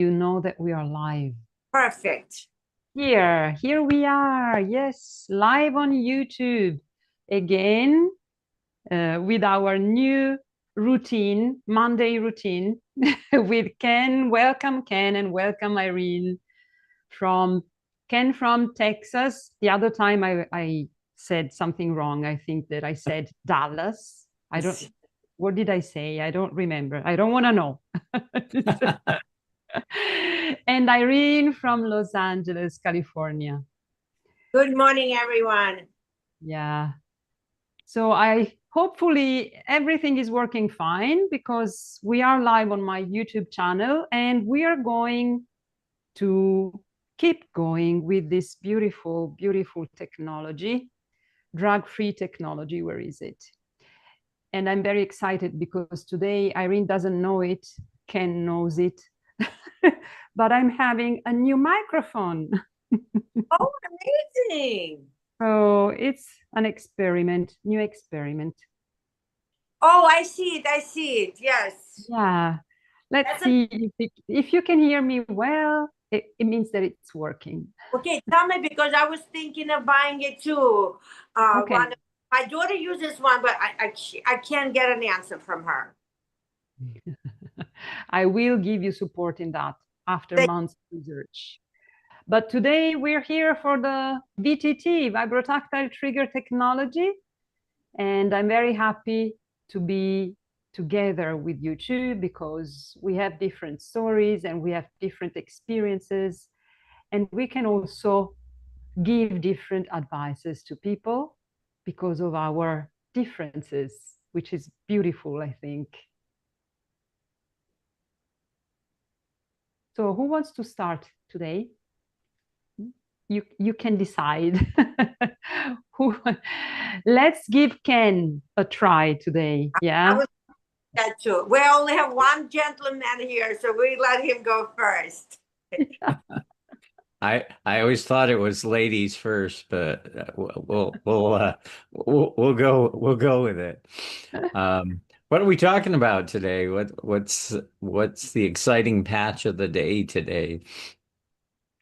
you know that we are live. Perfect. Here we are. Yes, live on YouTube again with our new routine, Monday routine with Ken. Welcome, Ken, and welcome, Irene, from Ken from Texas. The other time I said something wrong. I think that I said Dallas. I don't, what did I say? I don't remember. I don't want to know. And Irene from Los Angeles, California. Good morning, everyone. Yeah. So I hopefully everything is working fine because we are live on my YouTube channel and we are going to keep going with this beautiful, beautiful technology, drug-free technology. Where is it? And I'm very excited because today Irene doesn't know it, Ken knows it, but I'm having a new microphone. Oh, amazing. So it's an experiment, new experiment. Oh, I see it. I see it. Yes. Yeah. Let's see if you can hear me well. It means that it's working. Okay, tell me because I was thinking of buying it too. Okay. My daughter uses one, but I can't get an answer from her. I will give you support in that after months of research. But today we're here for the VTT, Vibrotactile Trigger Technology. And I'm very happy to be together with you too, because we have different stories and we have different experiences. And we can also give different advices to people because of our differences, which is beautiful, I think. So who wants to start today? You can decide. Let's give Ken a try today. Yeah. I was that too. We only have one gentleman here, so we let him go first. I always thought it was ladies first, but we'll go with it. What are we talking about today? What's the exciting patch of the day today?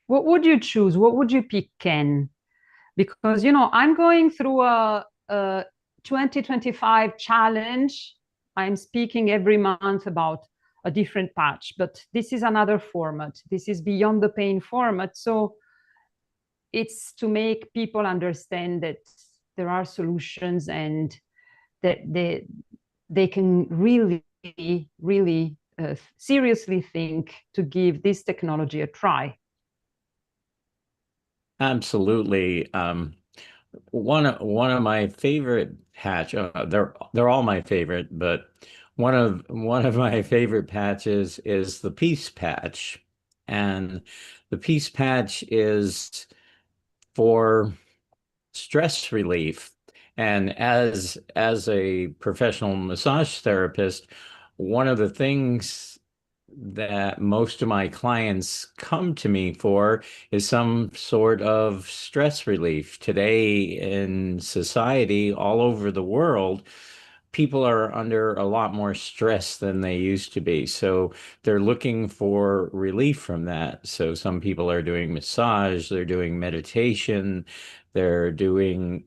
What would you choose? What would you pick, Ken? Because I'm going through a 2025 challenge. I'm speaking every month about a different patch, but this is another format. This is beyond the pain format. So it's to make people understand that there are solutions and that they can really, really seriously think to give this technology a try. Absolutely. One of my favorite patch. They're all my favorite, but one of my favorite patches is the Peace Patch, and the Peace Patch is for stress relief. And as a professional massage therapist, one of the things that most of my clients come to me for is some sort of stress relief. Today in society, all over the world, people are under a lot more stress than they used to be. So they're looking for relief from that. So some people are doing massage, they're doing meditation, they're doing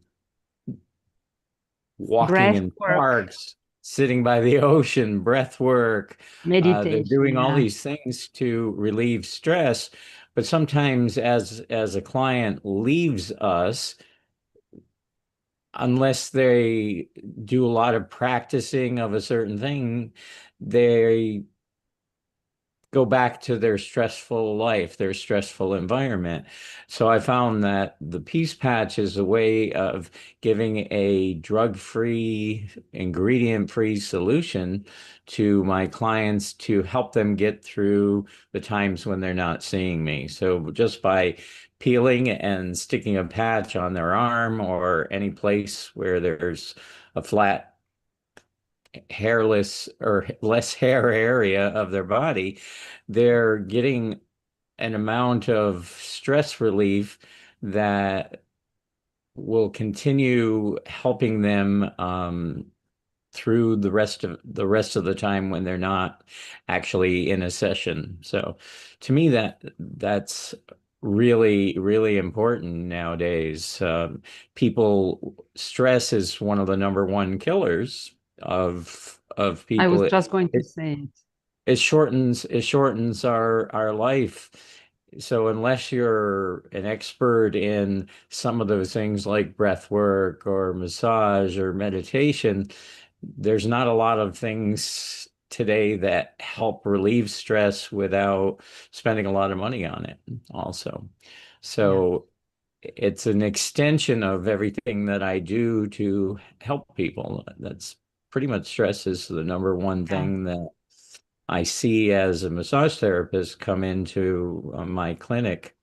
walking Breath in work, parks, sitting by the ocean, breath work. They're meditation. doing all Yeah. these things to relieve stress. But sometimes as a client leaves us, unless they do a lot of practicing of a certain thing, they go back to their stressful life, their stressful environment. So I found that the Peace Patch is a way of giving a drug-free, ingredient-free solution to my clients to help them get through the times when they're not seeing me. So just by peeling and sticking a patch on their arm or any place where there's a flat hairless or less hair area of their body, they're getting an amount of stress relief that will continue helping them through the rest of the time when they're not actually in a session. So to me, that's really, really important nowadays. Stress is one of the number one killers of I was people. just going to say it. It shortens our life. So unless you're an expert in some of those things like breath work or massage or meditation, there's not a lot of things today that help relieve stress without spending a lot of money on it also. Yeah. So it's an extension of everything that I do to help people. That's pretty much stress is the number one Yeah. thing that I see as a massage therapist come into my clinic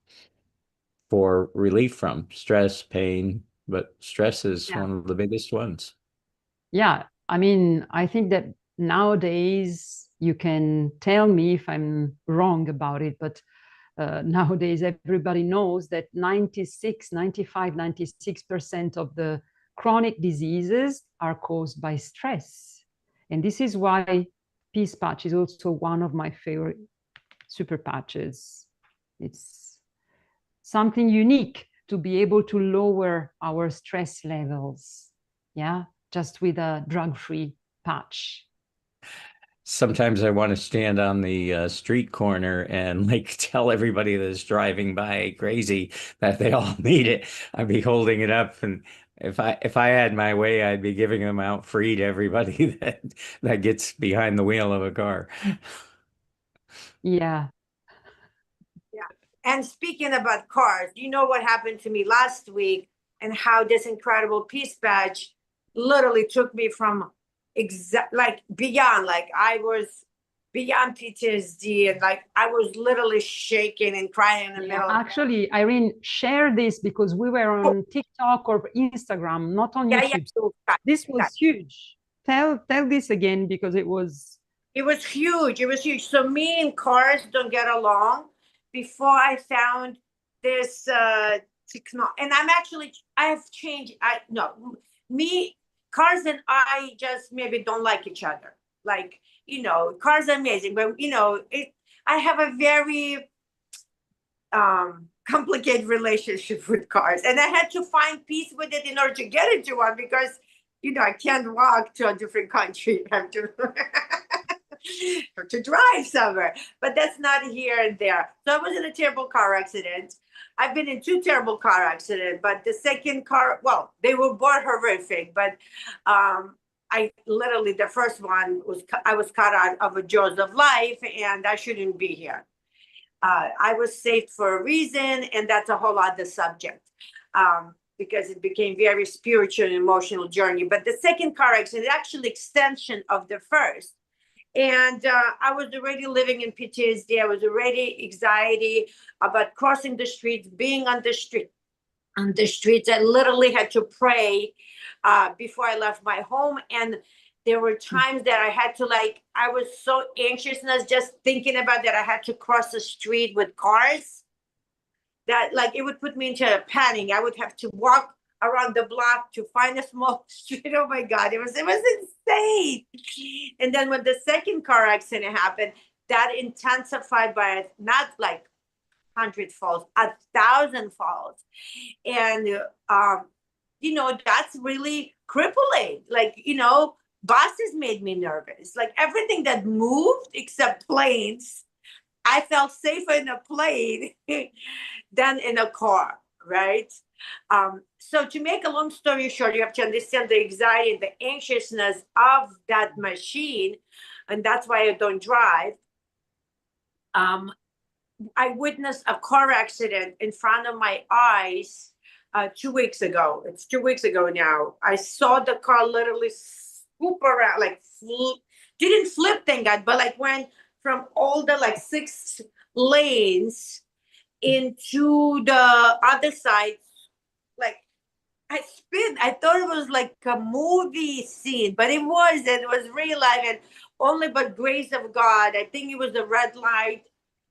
for relief from stress, pain, but stress is Yeah. one of the biggest ones. Yeah. I mean, I think that nowadays you can tell me if I'm wrong about it, but nowadays everybody knows that 96, 95, 96% of the chronic diseases are caused by stress. And this is why Peace Patch is also one of my favorite super patches. It's something unique to be able to lower our stress levels. Yeah, just with a drug-free patch. Sometimes I want to stand on the street corner and like tell everybody that's driving by crazy that they all need it. I'd be holding it up, and if I had my way, I'd be giving them out free to everybody that gets behind the wheel of a car. Yeah. Yeah. And speaking about cars, you know what happened to me last week and how this incredible Peace Badge literally took me from like beyond, like I was beyond PTSD, and like I was literally shaking and crying in the middle. Actually, Irene, share this because we were on TikTok or Instagram, not on Yeah, YouTube. yeah. This was huge. Tell this again because it was huge. It was huge. So me and cars don't get along. Before I found this technology, and I have changed. I no me cars and I just maybe don't like each other. Like, cars are amazing, but I have a very complicated relationship with cars, and I had to find peace with it in order to get into one because I can't walk to a different country. I have to or to drive somewhere, but that's not here and there. So I was in a terrible car accident. I've been in two terrible car accidents, but the second car, well, they were both horrific, but the first one I was cut out of a jaws of life, and I shouldn't be here. I was saved for a reason, and that's a whole other subject, because it became very spiritual and emotional journey. But the second car accident is actually extension of the first. And I was already living in PTSD. I was already anxiety about crossing the streets, being on the street. On the streets, I literally had to pray before I left my home. And there were times that I had to, I was so anxious, and I was just thinking about that I had to cross the street with cars, that it would put me into a panic. I would have to walk around the block to find a small street. Oh my God, it was insane. And then when the second car accident happened, that intensified by not 100-fold, 1,000-fold. And that's really crippling. Buses made me nervous. Everything that moved except planes, I felt safer in a plane than in a car, right? So to make a long story short, you have to understand the anxiety and the anxiousness of that machine, and that's why I don't drive. I witnessed a car accident in front of my eyes 2 weeks ago. It's 2 weeks ago now. I saw the car literally swoop around, didn't flip, thank God, but went from all the 6 lanes into the other side. I spin. I thought it was a movie scene, but it wasn't. It was real life, and only by grace of God. I think it was a red light,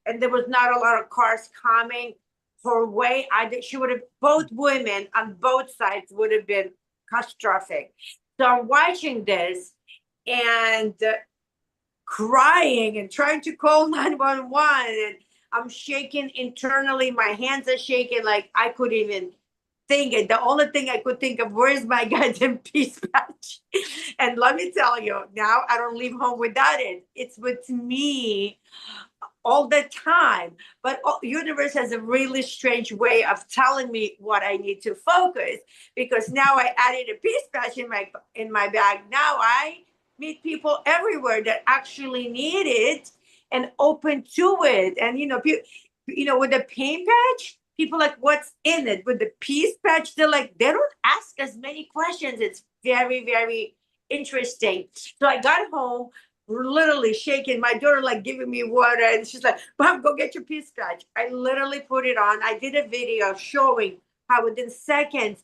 and there was not a lot of cars coming her way. She would have, both women on both sides would have been catastrophic. So I'm watching this, and crying and trying to call 911, and I'm shaking internally. My hands are shaking like I couldn't even think it. The only thing I could think of, where's my goddamn peace patch? And let me tell you, now I don't leave home without it. It's with me all the time. But universe has a really strange way of telling me what I need to focus, because now I added a peace patch in my bag. Now I meet people everywhere that actually need it and open to it. And with the pain patch, people like, what's in it? With the peace patch, they're like, they don't ask as many questions. It's very, very interesting. So I got home literally shaking, my daughter like giving me water, and she's like, Mom, go get your peace patch. I literally put it on. I did a video showing how within seconds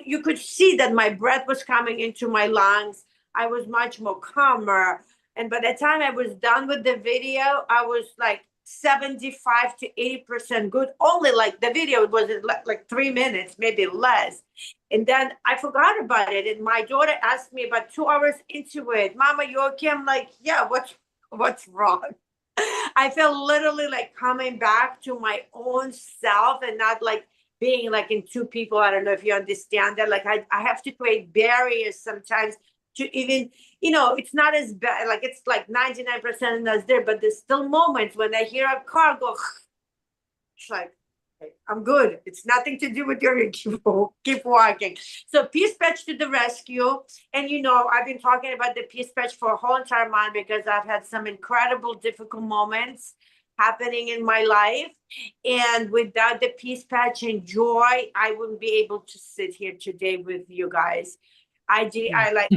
you could see that my breath was coming into my lungs. I was much more calmer. And by the time I was done with the video, I was like 75 to 80% good. Only like the video was like 3 minutes, maybe less. And then I forgot about it. And my daughter asked me about 2 hours into it, Mama, you okay? I'm like, yeah, what's wrong? I feel literally like coming back to my own self and not like being like in two people. I don't know if you understand that. Like I have to create barriers sometimes to even, it's not as bad. Like it's like 99% of us there, but there's still moments when I hear a car go, it's like, okay, I'm good. It's nothing to do with your keep walking. So peace patch to the rescue. And I've been talking about the peace patch for a whole entire month because I've had some incredible, difficult moments happening in my life. And without the peace patch and joy, I wouldn't be able to sit here today with you guys. I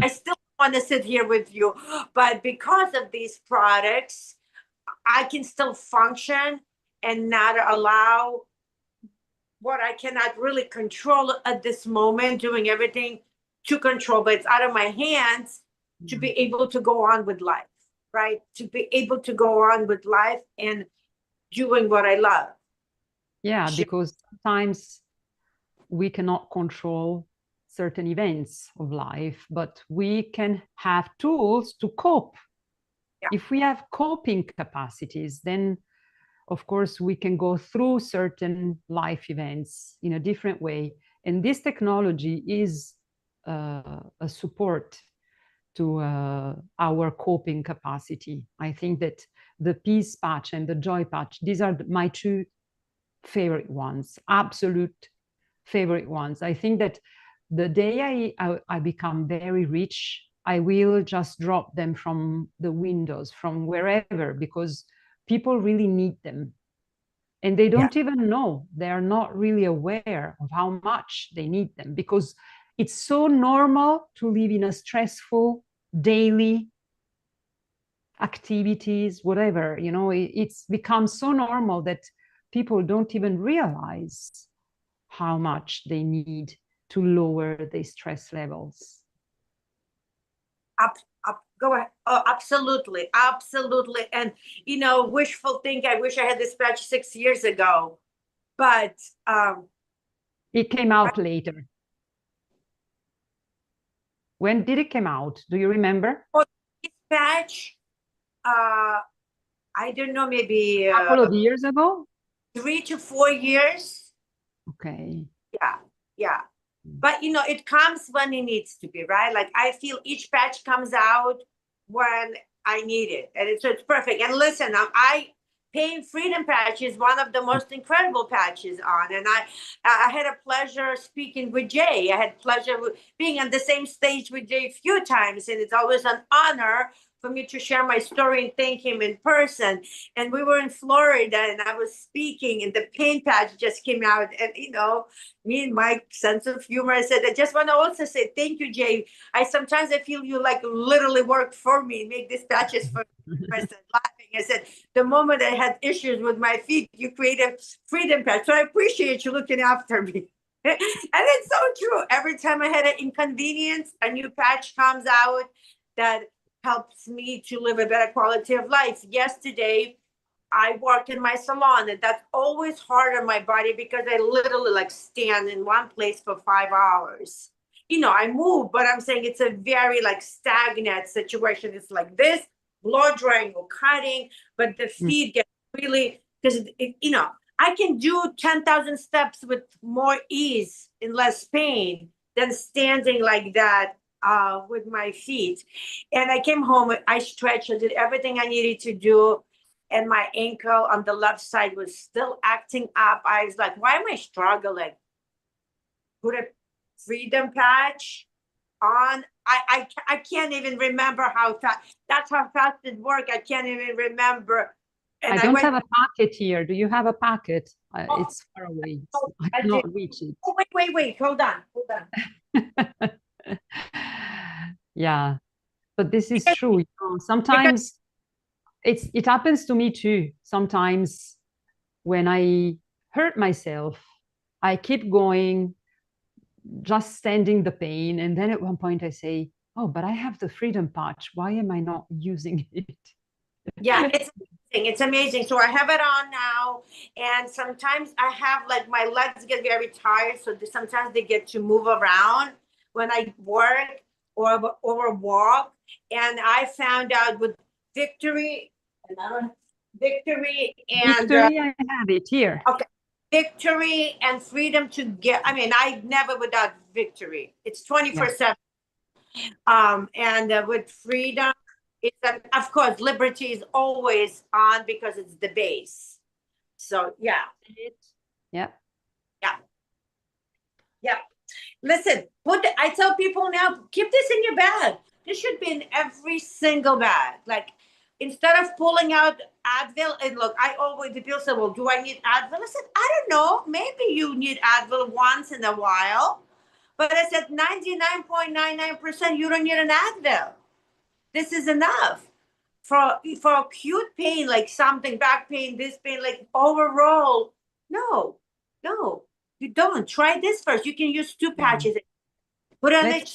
still want to sit here with you, but because of these products, I can still function and not allow what I cannot really control at this moment, doing everything to control, but it's out of my hands, to be able to go on with life, right? To be able to go on with life and doing what I love. Yeah, because sometimes we cannot control certain events of life, but we can have tools to cope. Yeah. If we have coping capacities, then of course we can go through certain life events in a different way. And this technology is a support to our coping capacity. I think that the peace patch and the joy patch, these are my two favorite ones, absolute favorite ones. I think that the day I become very rich, I will just drop them from the windows, from wherever, because people really need them. And they don't even know. They are not really aware of how much they need them, because it's so normal to live in a stressful daily activities, whatever, it's become so normal that people don't even realize how much they need to lower their stress levels. Go ahead. Oh, absolutely. Absolutely. And, wishful think, I wish I had this patch 6 years ago, but it came out later. When did it come out? Do you remember? Oh, this patch, I don't know, maybe a couple of years ago? 3 to 4 years. Okay. Yeah. But it comes when it needs to be, right? Like I feel each patch comes out when I need it, and it's perfect. And listen, Pain Freedom patch is one of the most incredible patches on, and I had a pleasure speaking with Jay. I had pleasure being on the same stage with Jay a few times, and it's always an honor for me to share my story and thank him in person. And we were in Florida, and I was speaking, and the pain patch just came out. And me and my sense of humor, I said, I just want to also say thank you, Jay. Sometimes I feel you like literally worked for me, make these patches for me. I said, laughing. I said, the moment I had issues with my feet, you created freedom patch. So I appreciate you looking after me. And it's so true. Every time I had an inconvenience, a new patch comes out that helps me to live a better quality of life. Yesterday, I work in my salon, and that's always hard on my body because I literally like stand in one place for 5 hours. I move, but I'm saying it's a very like stagnant situation. It's like this, blow drying or cutting, but the feet get really, because I can do 10,000 steps with more ease and less pain than standing like that with my feet. And I came home, I stretched, I did everything I needed to do. And my ankle on the left side was still acting up. I was like, why am I struggling? Put a freedom patch on. I can't even remember how fast. That's how fast it worked. I can't even remember. And I don't have a packet here. Do you have a packet? It's far away. I cannot reach it. Oh, wait. Hold on. Yeah, but this is true. Sometimes it happens to me too. Sometimes when I hurt myself, I keep going, just standing the pain. And then at one point I say, oh, but I have the freedom patch. Why am I not using it? Yeah, it's amazing. It's amazing. So I have it on now. And sometimes I have like my legs get very tired. So sometimes they get to move around when I work or walk. And I found out with Victory, Victory and I have it here. Okay. Victory and freedom to get. I mean, I never without Victory. It's 24/7. And with freedom, it's of course liberty is always on because it's the base. So yeah. Listen, I tell people now, keep this in your bag. This should be in every single bag. Like instead of pulling out Advil, and look, the people say, well, do I need Advil? I said, I don't know. Maybe you need Advil once in a while. But I said 99.99% you don't need an Advil. This is enough. For acute pain, like something, back pain, this pain, like overall, no, you don't. Try this first. You can use 2 patches. Put on it.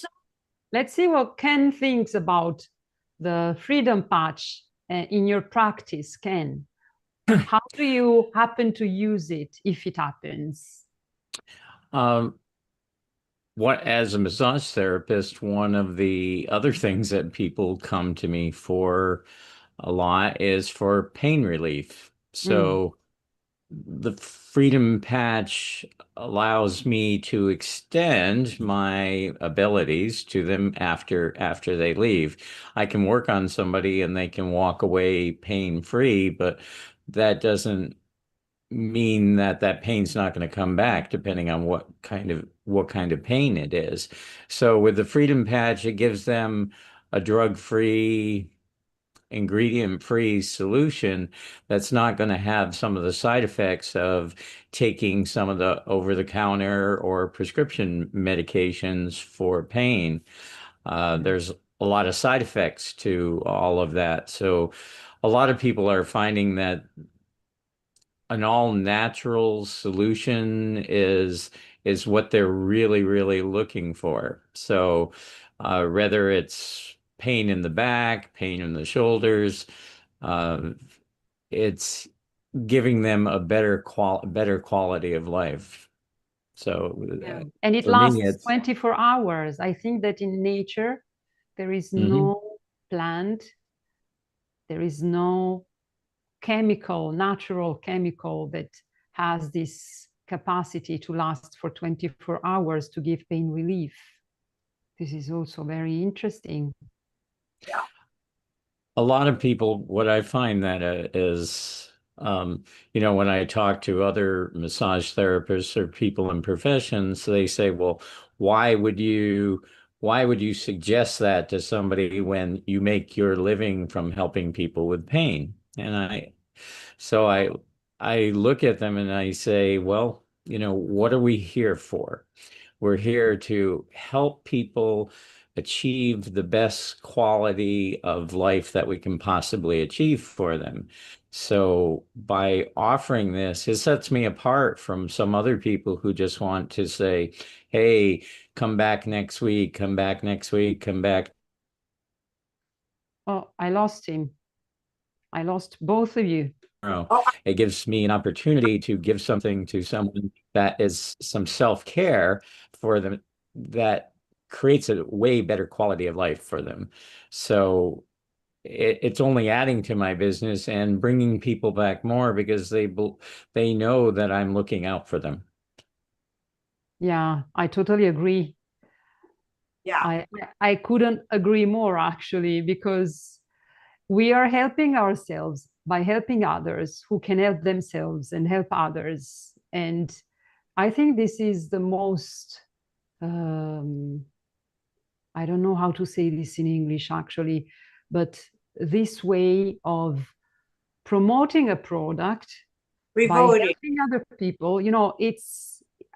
Let's see what Ken thinks about the freedom patch in your practice, Ken. How do you happen to use it if it happens? As a massage therapist, one of the other things that people come to me for a lot is for pain relief. So the freedom patch allows me to extend my abilities to them after they leave. I can work on somebody and they can walk away pain-free, but that doesn't mean that pain's not going to come back depending on what kind of pain it is. So with the freedom patch, it gives them a drug-free, ingredient-free solution that's not going to have some of the side effects of taking some of the over-the-counter or prescription medications for pain. There's a lot of side effects to all of that. So a lot of people are finding that an all-natural solution is what they're really, really looking for. So whether it's pain in the back, pain in the shoulders, it's giving them a better quality of life. So and it lasts 24 hours. I think that in nature there is no plant, there is no natural chemical that has this capacity to last for 24 hours to give pain relief. This is also very interesting. Yeah. A lot of people, what I find that is, when I talk to other massage therapists or people in professions, they say, well, why would you suggest that to somebody when you make your living from helping people with pain? And I look at them and I say, well, what are we here for? We're here to help people achieve the best quality of life that we can possibly achieve for them. So by offering this, it sets me apart from some other people who just want to say, hey, come back next week, come back next week, come back. Oh, I lost him. I lost both of you. It gives me an opportunity to give something to someone that is some self-care for them that creates a way better quality of life for them. So it's only adding to my business and bringing people back more because they know that I'm looking out for them. Yeah, I totally agree. Yeah. I couldn't agree more, actually, because we are helping ourselves by helping others who can help themselves and help others. And I think this is the most, I don't know how to say this in English, actually, but this way of promoting a product by Revoting. helping other people,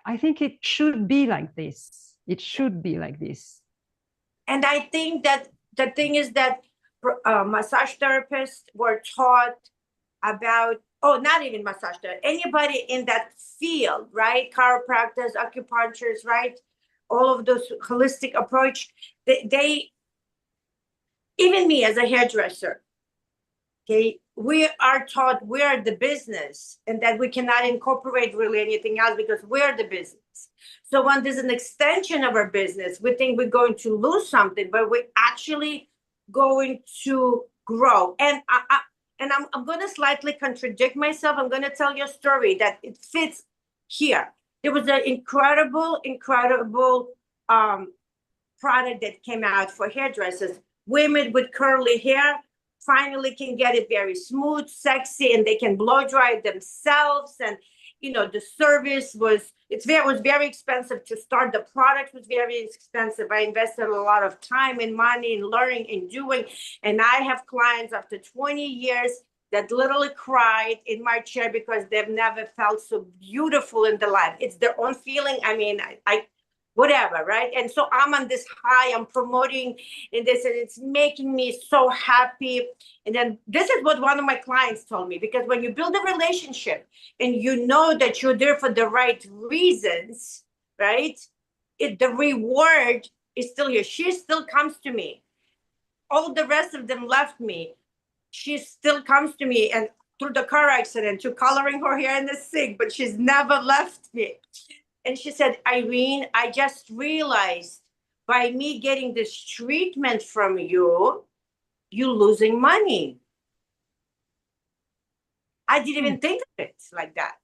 I think it should be like this. It should be like this. And I think that the thing is that massage therapists were taught about, oh, not even massage therapist, anybody in that field, right? Chiropractors, acupuncturists, right? All of those holistic approach, they even me as a hairdresser, okay, we are taught we're the business and that we cannot incorporate really anything else because we're the business. So when there's an extension of our business, we think we're going to lose something, but we're actually going to grow. And I'm going to slightly contradict myself. I'm going to tell you a story that it fits here. There was an incredible product that came out for hairdressers. Women with curly hair finally can get it very smooth, sexy, and they can blow dry it themselves. And the service was very expensive to start. The product was very expensive. I invested a lot of time and money in learning and doing. And I have clients after 20 years that literally cried in my chair because they've never felt so beautiful in their life. It's their own feeling. I mean, I whatever, right? And so I'm on this high, I'm promoting in this, and it's making me so happy. And then this is what one of my clients told me, because when you build a relationship and you know that you're there for the right reasons, right? The reward is still here. She still comes to me. All the rest of them left me. She still comes to me, and through the car accident, to coloring her hair in the sink, but she's never left me. And she said, Irene, I just realized by me getting this treatment from you, you're losing money. I didn't even think of it like that.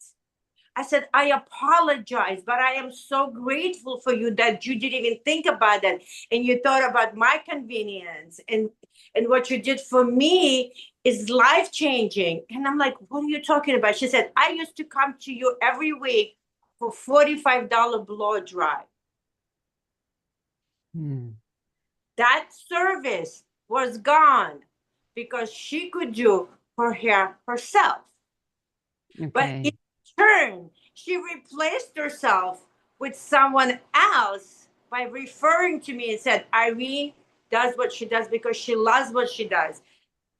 I said, I apologize, but I am so grateful for you that you didn't even think about that. And you thought about my convenience, and what you did for me is life-changing. And I'm like, what are you talking about? She said, I used to come to you every week for $45 blow dry. That service was gone because she could do her hair herself. Okay. But in turn, she replaced herself with someone else by referring to me and said, Irene does what she does because she loves what she does.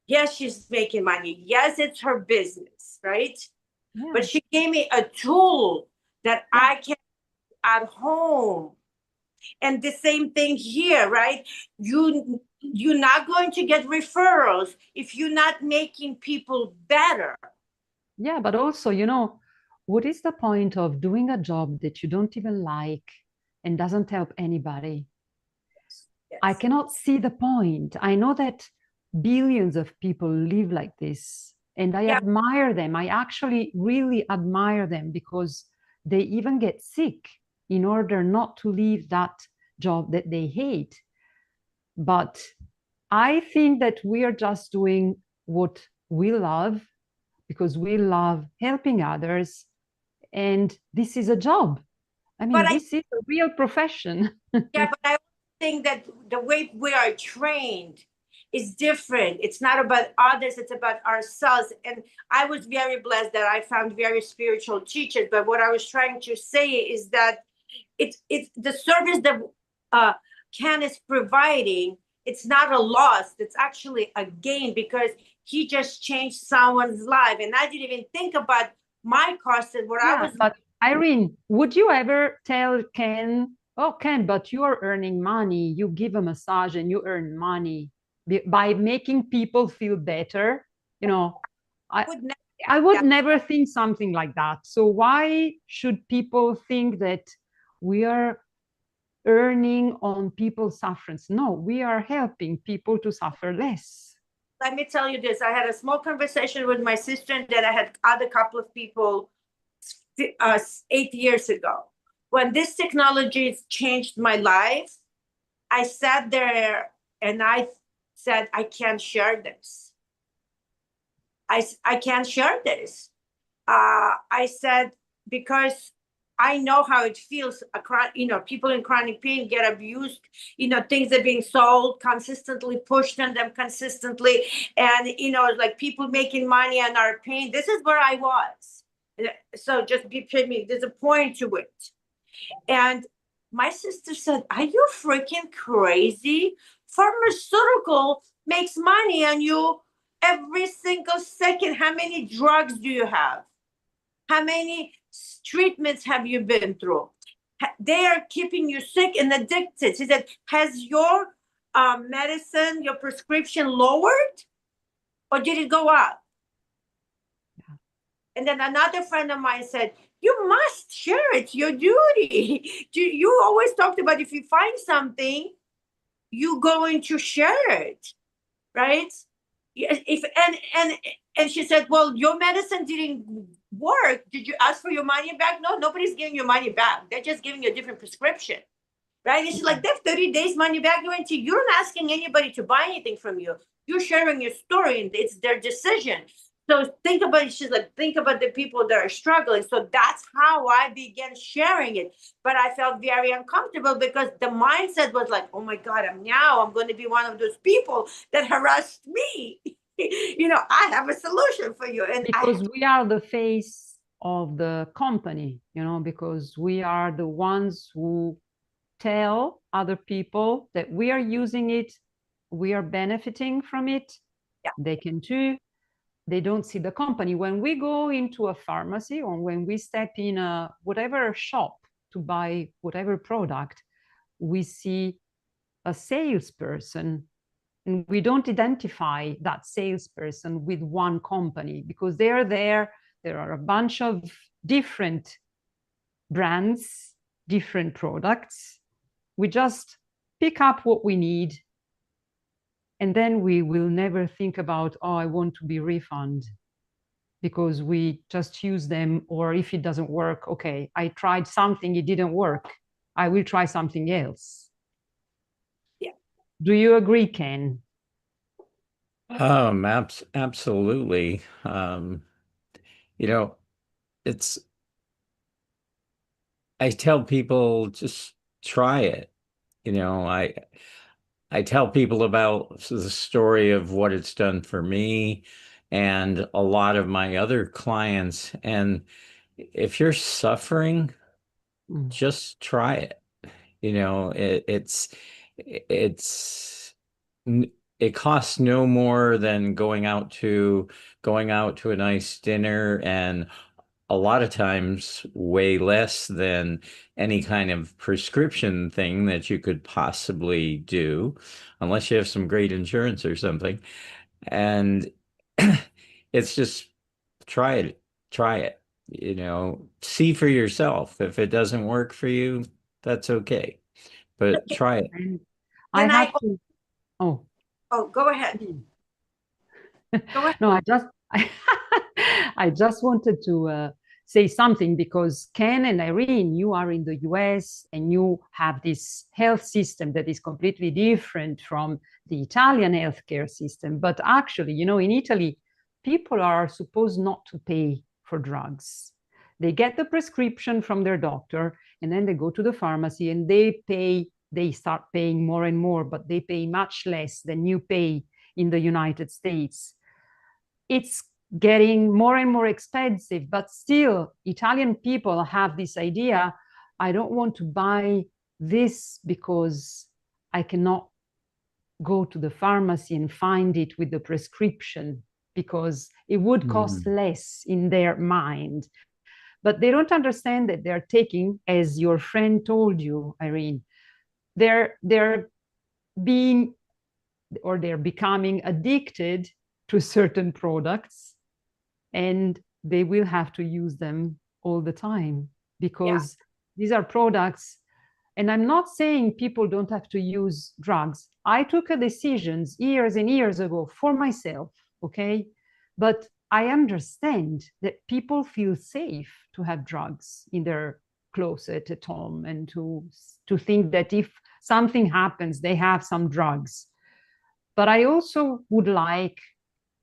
Yes, she's making money. Yes, it's her business, right? Yeah. But she gave me a tool that I can at home. And the same thing here, right? You're not going to get referrals if you're not making people better. Yeah, but also, what is the point of doing a job that you don't even like and doesn't help anybody? Yes. I cannot see the point. I know that billions of people live like this, and I admire them. I actually really admire them because they even get sick in order not to leave that job that they hate. But I think that we are just doing what we love because we love helping others. And this is a job. I mean, this is a real profession. Yeah, but I think that the way we are trained is different. It's not about others, it's about ourselves. And I was very blessed that I found very spiritual teachers. But what I was trying to say is that it's the service that Ken is providing. It's not a loss. It's actually a gain because he just changed someone's life. And I didn't even think about my cost and what I was. But Irene, would you ever tell Ken, oh, Ken, but you are earning money. You give a massage and you earn money by making people feel better? I would never think something like that. So why should people think that we are earning on people's sufferance. No, we are helping people to suffer less. Let me tell you this. I had a small conversation with my sister, and then I had other couple of people 8 years ago. When this technology changed my life, I sat there and I said, I can't share this. I can't share this. I said, because I know how it feels. People in chronic pain get abused. Things are being sold consistently, pushed on them consistently. And, like people making money on our pain. This is where I was. So just be me. There's a point to it. And my sister said, are you freaking crazy? Pharmaceutical makes money on you every single second. How many drugs do you have? How many treatments have you been through? They are keeping you sick and addicted. She said, has your medicine, your prescription lowered, or did it go up? Yeah. And then another friend of mine said, you must share it, your duty. You always talked about if you find something, you're going to share it, right? And she said, well, your medicine didn't work. Did you ask for your money back? No, nobody's giving you money back. They're just giving you a different prescription, right? And she's like, they have 30 days money back guarantee. You're not asking anybody to buy anything from you. You're sharing your story, and it's their decision. So think about it. She's like, think about the people that are struggling. So that's how I began sharing it. But I felt very uncomfortable because the mindset was like, oh my God, I'm going to be one of those people that harassed me. I have a solution for you. And because we are the face of the company, because we are the ones who tell other people that we are using it, we are benefiting from it. Yeah. They can too. They don't see the company. When we go into a pharmacy or when we step in whatever shop to buy whatever product, we see a salesperson, and we don't identify that salesperson with one company because they are there. There are a bunch of different brands, different products. We just pick up what we need. And then we will never think about, oh, I want to be refunded because we just use them. Or if it doesn't work, okay, I tried something, it didn't work. I will try something else. Yeah. Do you agree, Ken? Absolutely. I tell people just try it. I tell people about the story of what it's done for me and a lot of my other clients. And if you're suffering, just try it. It costs no more than going out to a nice dinner, and a lot of times way less than any kind of prescription thing that you could possibly do, unless you have some great insurance or something. And it's just try it, see for yourself. If it doesn't work for you, that's okay, but try it. I have to. Oh, go ahead. Go ahead. No, I just wanted to say something because Ken and Irene, you are in the US and you have this health system that is completely different from the Italian healthcare system. But actually, in Italy, people are supposed not to pay for drugs. They get the prescription from their doctor and then they go to the pharmacy and they start paying more and more, but they pay much less than you pay in the United States. It's getting more and more expensive, but still Italian people have this idea, I don't want to buy this because I cannot go to the pharmacy and find it with the prescription because it would cost less in their mind. But they don't understand that they're taking, as your friend told you, Irene, they're becoming addicted to certain products, and they will have to use them all the time because these are products And I'm not saying people don't have to use drugs. I took a decision years and years ago for myself, okay? But I understand that people feel safe to have drugs in their closet at home and to think that if something happens, they have some drugs. But I also would like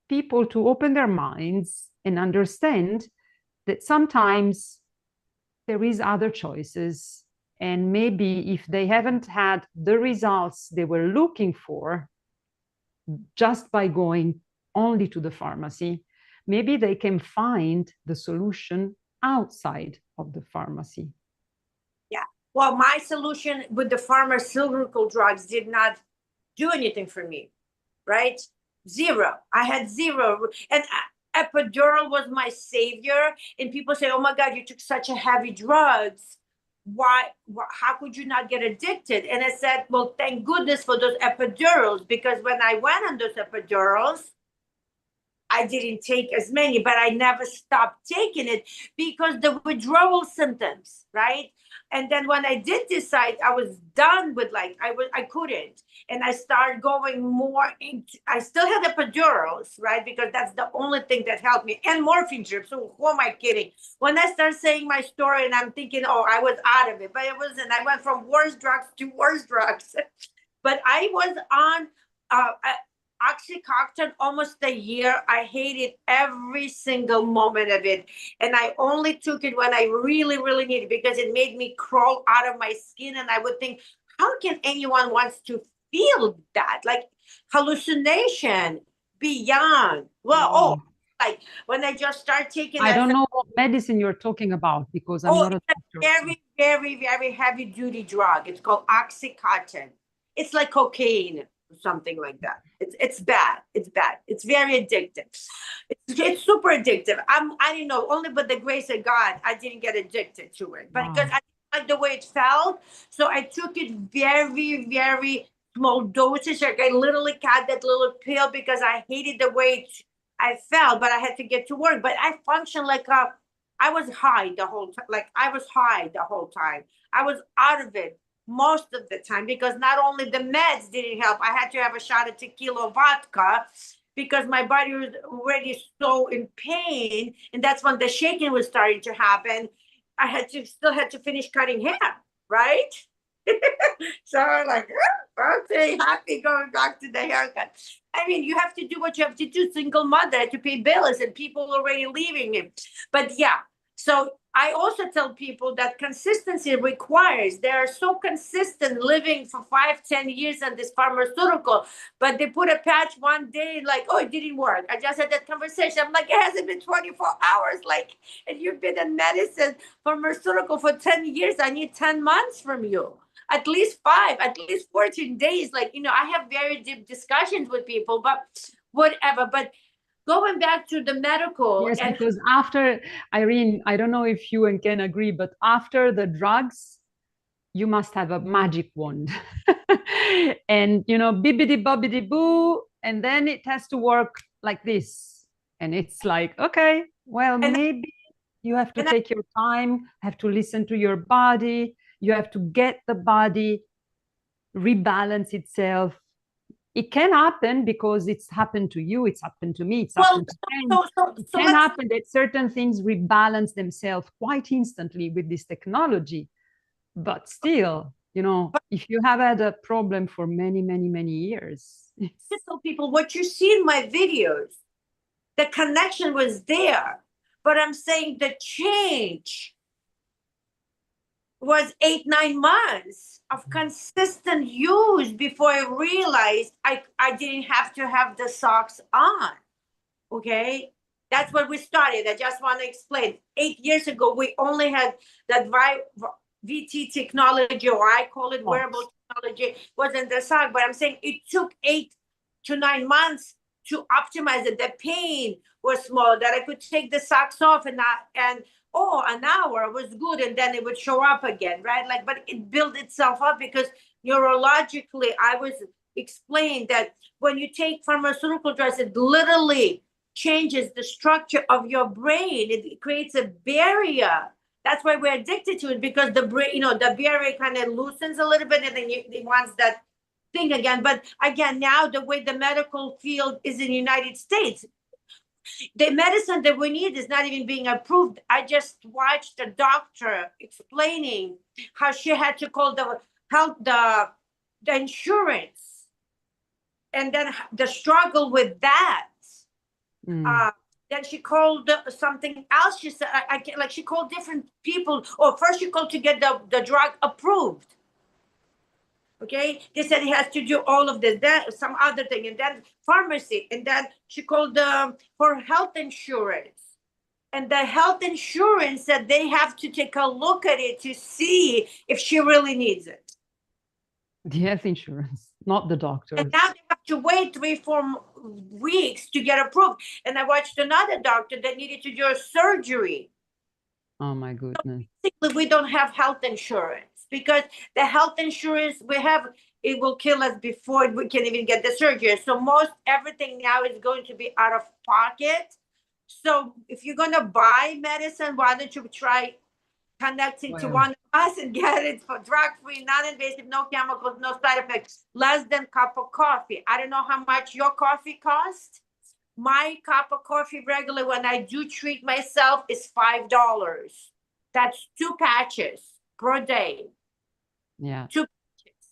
people to open their minds and understand that sometimes there is other choices, and maybe if they haven't had the results they were looking for just by going only to the pharmacy, maybe they can find the solution outside of the pharmacy. Yeah. Well, my solution with the pharmaceutical drugs did not do anything for me, right? Zero. I had zero. And epidural was my savior. And people say, oh my God, you took such a heavy drugs. Why, how could you not get addicted? And I said, well, thank goodness for those epidurals, because when I went on those epidurals, I didn't take as many, but I never stopped taking it because the withdrawal symptoms, right? And then when I did decide, I was done with I couldn't. And I started going more into, I still had epidurals, right? Because that's the only thing that helped me, and morphine drips. So who am I kidding? When I start saying my story and I'm thinking, oh, I was out of it, but it wasn't. I went from worse drugs to worse drugs. But I was on Oxycontin almost a year. I hated every single moment of it. And I only took it when I really, really needed it, because it made me crawl out of my skin. And I would think, how can anyone wants to feel that? Like hallucination, beyond. Well, oh, like when I just start taking I don't know what medicine you're talking about, because I'm not a doctor. Very, very, very heavy duty drug. It's called Oxycontin. It's like cocaine or something like that. It's bad. It's bad. It's very addictive. It's super addictive. I didn't know, only by the grace of God, I didn't get addicted to it. But because I didn't like the way it felt, so I took it very, very small doses. Like I literally got that little pill because I hated the way I felt, but I had to get to work. But I functioned like I was high the whole time. Like I was high the whole time. I was out of it most of the time, because not only the meds didn't help, I had to have a shot of tequila vodka because my body was already so in pain. And that's when the shaking was starting to happen. I still had to finish cutting hair, right? So I'm like, okay, happy going back to the haircut. I mean, you have to do what you have to do, single mother, to pay bills, and people already leaving him. But yeah, so I also tell people that consistency requires, they are so consistent living for 5-10 years on this pharmaceutical, but they put a patch one day, like, oh, it didn't work. I just had that conversation. I'm like, it hasn't been 24 hours. Like, and you've been in medicine, pharmaceutical for 10 years. I need 10 months from you. At least 5, at least 14 days. Like, I have very deep discussions with people, but whatever. But going back to the medical. Yes, because after, Irene, I don't know if you and Ken agree, but after the drugs, you must have a magic wand. And, bibbidi bobbidi boo, and then it has to work like this. And it's like, okay, well, maybe you have to take your time, have to listen to your body. You have to get the body rebalance itself. It can happen because it's happened to you, it's happened to me, it's happened to them. It can happen that certain things rebalance themselves quite instantly with this technology. But still, if you have had a problem for many, many, many years. I tell people, what you see in my videos, the connection was there. But I'm saying the change was 8-9 months of consistent use before I realized I didn't have to have the socks on. Okay, that's what we started. I just want to explain. 8 years ago, we only had that VT technology, or I call it wearable technology, was in the sock. But I'm saying it took 8 to 9 months to optimize it. The pain was small, that I could take the socks off and an hour was good, and then it would show up again, right? Like, but it built itself up because neurologically, I was explained that when you take pharmaceutical drugs, it literally changes the structure of your brain. It creates a barrier That's why we're addicted to it, because the brain, you know, the BRA kind of loosens a little bit, and then it wants that thing again. But again, now the way the medical field is in the United States, the medicine that we need is not even being approved. I just watched a doctor explaining how she had to call the health, the insurance, and then the struggle with that. Then she called something else. She said, I can't, like, she called different people. Or first she called to get the drug approved. Okay, they said he has to do all of this, then some other thing, and then pharmacy, and then she called for health insurance, and the health insurance said they have to take a look at it to see if she really needs it. The health insurance, not the doctors. And now they have to wait 3-4 weeks to get approved. And I watched another doctor that needed to do a surgery. Oh my goodness. So basically, we don't have health insurance, because the health insurance we have, it will kill us before we can even get the surgery. So most everything now is going to be out of pocket. So if you're going to buy medicine, why don't you try connecting to one of us and get it for drug-free, non-invasive, no chemicals, no side effects, less than cup of coffee. I don't know how much your coffee costs. My cup of coffee regular, when I do treat myself, is $5. That's 2 patches per day. Yeah. 2 patches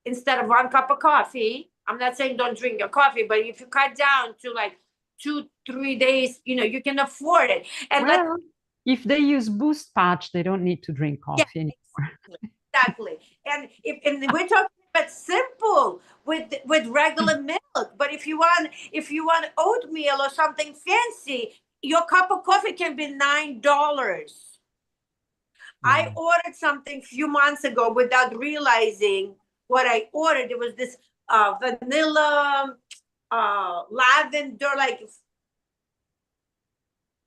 instead of 1 cup of coffee. I'm not saying don't drink your coffee, but if you cut down to like 2-3 days, you know, you can afford it. And well, if they use Boost patch, they don't need to drink coffee anymore. Exactly. And we're talking about simple with regular milk. But if you want oatmeal or something fancy, your cup of coffee can be $9. I ordered something a few months ago without realizing what I ordered. It was this vanilla lavender, like,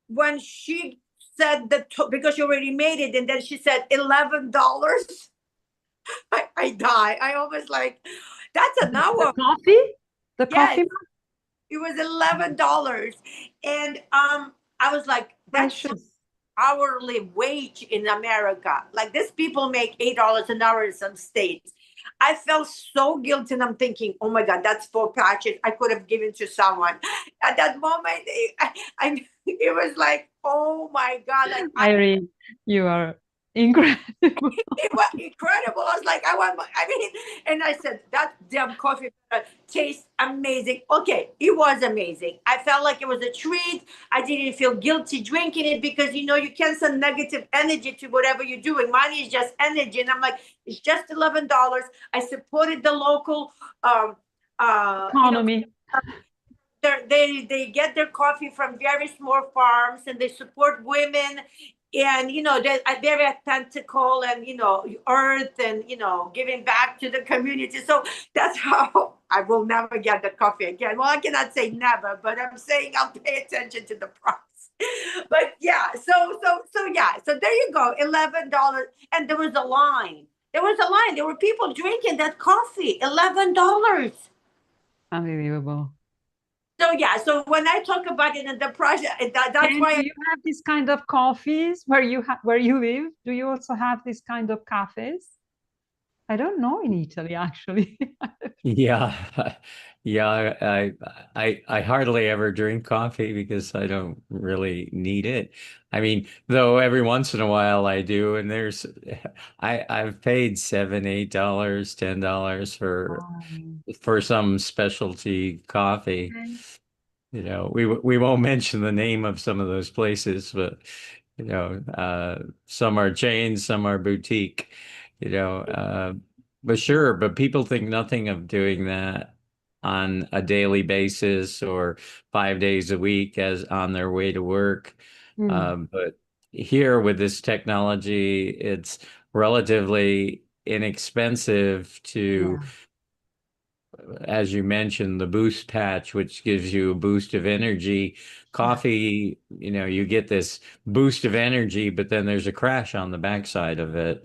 when she said because she already made it, and then she said $11. I die. I almost like, that's an hour. The coffee? The coffee? It was $11. And I was like, that's hourly wage in America. Like, these people make $8 an hour in some states. I felt so guilty, and I'm thinking, oh my God, that's 4 patches I could have given to someone. At that moment, it was like, oh my God. Like, Irene, you are incredible. It was incredible. I was like, and I said, that damn coffee tastes amazing. Okay, it was amazing. I felt like it was a treat. I didn't feel guilty drinking it, because, you know, you can't send negative energy to whatever you're doing. Money is just energy. And I'm like, it's just $11. I supported the local economy. They get their coffee from very small farms, and they support women. And, you know, they're very authentical, and, you know, earth, and, you know, giving back to the community. So that's how I will never get the coffee again. Well, I cannot say never, but I'm saying I'll pay attention to the price. But yeah, so there you go, $11. And there was a line. There were people drinking that coffee, $11. Unbelievable. So yeah, so when I talk about it in the project, that's why. Do you have this kind of coffees where you live? Do you also have this kind of cafes? I don't know in Italy, actually. Yeah, yeah. I hardly ever drink coffee because I don't really need it. I mean, though every once in a while I do, and I've paid $7, $8, $10 for some specialty coffee. You know, we won't mention the name of some of those places, but, you know, some are chains, some are boutique, you know, but sure, but people think nothing of doing that on a daily basis or 5 days a week as on their way to work. But here with this technology, it's relatively inexpensive to, as you mentioned, the boost patch, which gives you a boost of energy. Coffee, you know, you get this boost of energy, but then there's a crash on the backside of it.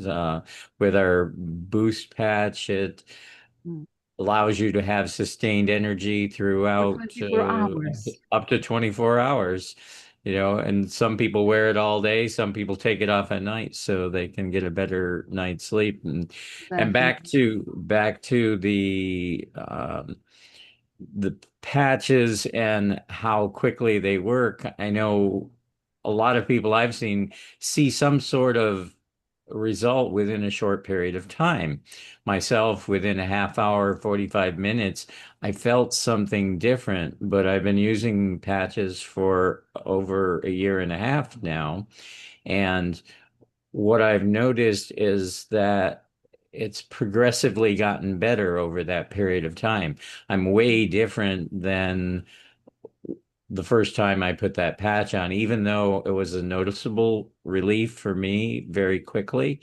With our boost patch, it allows you to have sustained energy throughout 24 hours. up to 24 hours. you know, and some people wear it all day, some people take it off at night so they can get a better night's sleep. And back to the patches and how quickly they work. I know a lot of people I've seen see some sort of result within a short period of time. Myself, within a half hour, 45 minutes, I felt something different, but I've been using patches for over a year and a half now. And what I've noticed is that it's progressively gotten better over that period of time. I'm way different than the first time I put that patch on, even though it was a noticeable relief for me very quickly.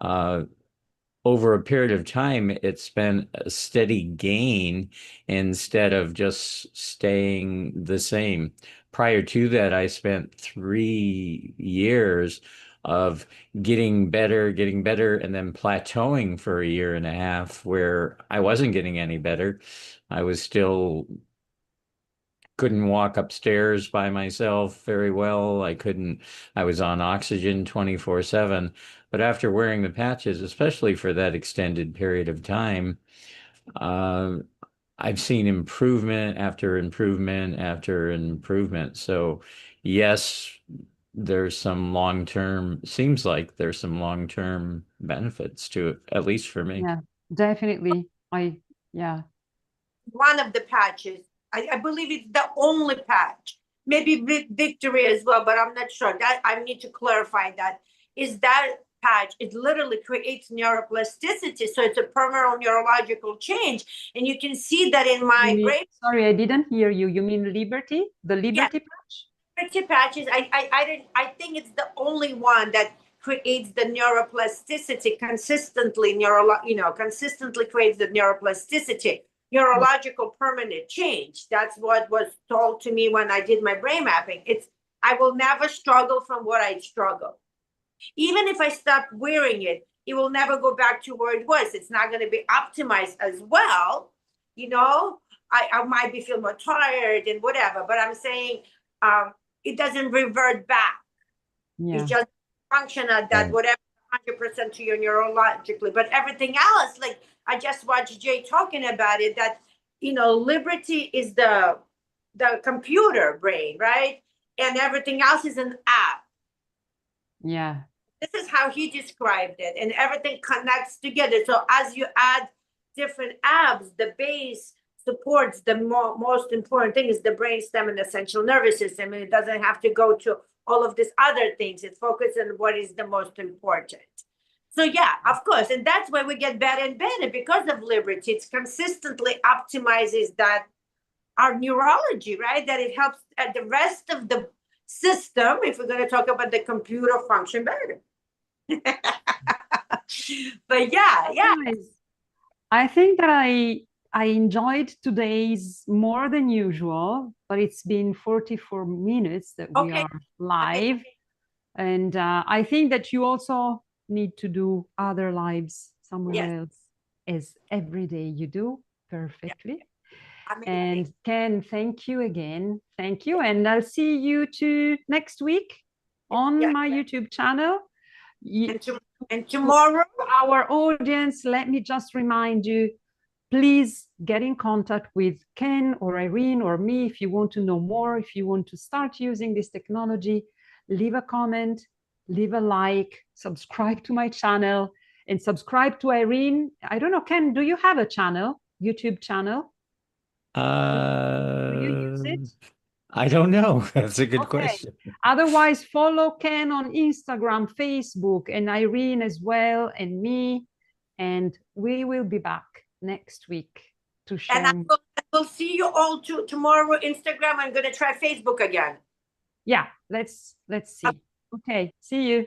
Over a period of time, it's been a steady gain instead of just staying the same. Prior to that, I spent 3 years of getting better, and then plateauing for a year and a half where I wasn't getting any better. I was still couldn't walk upstairs by myself very well. I was on oxygen 24/7. But after wearing the patches, especially for that extended period of time, uh, I've seen improvement after improvement after improvement. So yes, seems like there's some long-term benefits to it, at least for me. Yeah, definitely. Yeah. One of the patches, I believe it's the only patch, maybe Victory as well, but I'm not sure. That I need to clarify that. Is that patch, it literally creates neuroplasticity, so it's a permanent neurological change. And you can see that in my brain. Sorry, I didn't hear you. You mean Liberty? The Liberty patch? Liberty patches, I think it's the only one that creates the neuroplasticity consistently, consistently creates the neuroplasticity, neurological permanent change. That's what was told to me when I did my brain mapping. I will never struggle from what I struggle. Even if I stop wearing it, it will never go back to where it was. It's not going to be optimized as well. I might be feel more tired and whatever, but I'm saying it doesn't revert back. Yeah. It's just functional that whatever 100% to you neurologically, but everything else, like I just watched Jay talking about it, that Liberty is the computer brain, right? And everything else is an app. Yeah. This is how he described it, and everything connects together. So as you add different apps, the base supports the most important thing is the brainstem and the central nervous system, and it doesn't have to go to all of these other things. It focuses on what is the most important. So yeah, of course, and that's why we get better and better because of Liberty. It consistently optimizes that our neurology, right? That it helps the rest of the system, if we're going to talk about the computer, function better. But yeah. I think that I enjoyed today's more than usual, but it's been 44 minutes that we are live. And I think that you also need to do other lives somewhere else, as every day you do perfectly. And Ken, thank you again. Thank you. And I'll see you next week on my YouTube channel. And tomorrow, our audience, let me just remind you, please get in contact with Ken or Irene or me if you want to know more, if you want to start using this technology. Leave a comment, leave a like, subscribe to my channel, and subscribe to Irene. I don't know, Ken, do you have a channel, YouTube channel? Do you use it? I don't know. That's a good question. Otherwise, follow Ken on Instagram, Facebook, and Irene as well, and me. And we will be back next week to share. And I will see you all tomorrow. Instagram. I'm going to try Facebook again. Yeah, let's see. Okay, see you.